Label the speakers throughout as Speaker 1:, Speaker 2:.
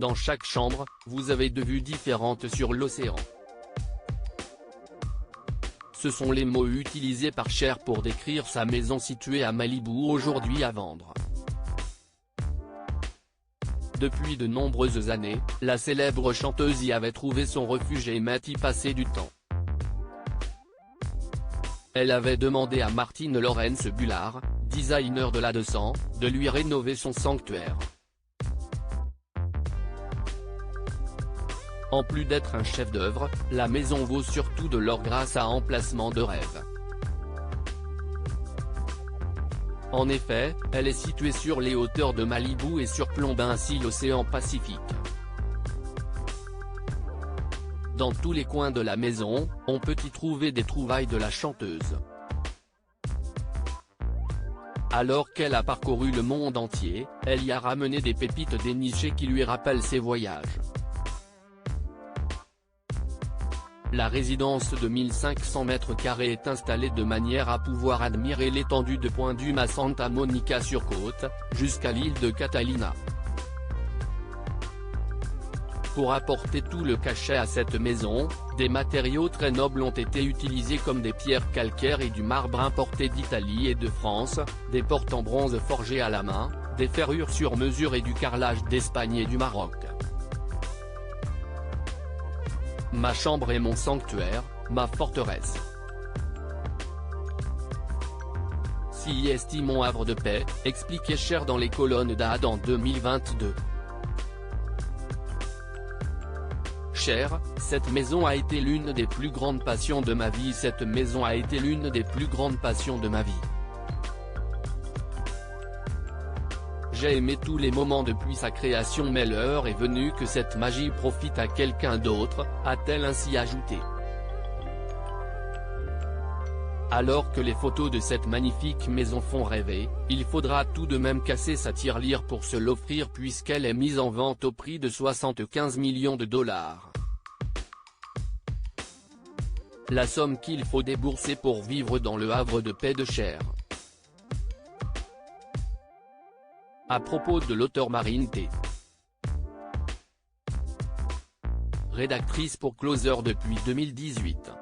Speaker 1: Dans chaque chambre, vous avez deux vues différentes sur l'océan. Ce sont les mots utilisés par Cher pour décrire sa maison située à Malibu aujourd'hui à vendre. Depuis de nombreuses années, la célèbre chanteuse y avait trouvé son refuge et aimait y passer du temps. Elle avait demandé à Martine Laurence Bullard, designer de la 200, de lui rénover son sanctuaire. En plus d'être un chef-d'œuvre, la maison vaut surtout de l'or grâce à un emplacement de rêve. En effet, elle est située sur les hauteurs de Malibu et surplombe ainsi l'océan Pacifique. Dans tous les coins de la maison, on peut y trouver des trouvailles de la chanteuse. Alors qu'elle a parcouru le monde entier, elle y a ramené des pépites dénichées qui lui rappellent ses voyages. La résidence de 1500 mètres carrés est installée de manière à pouvoir admirer l'étendue de Point Dume à Santa Monica sur Côte, jusqu'à l'île de Catalina. Pour apporter tout le cachet à cette maison, des matériaux très nobles ont été utilisés comme des pierres calcaires et du marbre importé d'Italie et de France, des portes en bronze forgées à la main, des ferrures sur mesure et du carrelage d'Espagne et du Maroc. Ma chambre est mon sanctuaire, ma forteresse. Si est mon havre de paix, expliquait Cher dans les colonnes d'Ad en 2022. Cher, cette maison a été l'une des plus grandes passions de ma vie. Cette maison a été l'une des plus grandes passions de ma vie. J'ai aimé tous les moments depuis sa création, mais l'heure est venue que cette magie profite à quelqu'un d'autre, a-t-elle ainsi ajouté. Alors que les photos de cette magnifique maison font rêver, il faudra tout de même casser sa tirelire pour se l'offrir puisqu'elle est mise en vente au prix de 75 millions de dollars. La somme qu'il faut débourser pour vivre dans le havre de paix de Cher. À propos de l'auteur Marine T. Rédactrice pour Closer depuis 2018.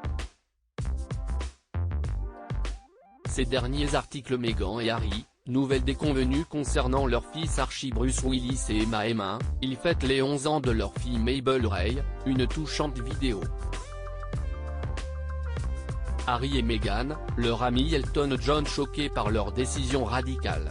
Speaker 1: Ces derniers articles Meghan et Harry, nouvelles déconvenues concernant leur fils Archie Bruce Willis et Emma, ils fêtent les 11 ans de leur fille Mabel Ray, une touchante vidéo. Harry et Meghan, leur ami Elton John choqués par leur décision radicale.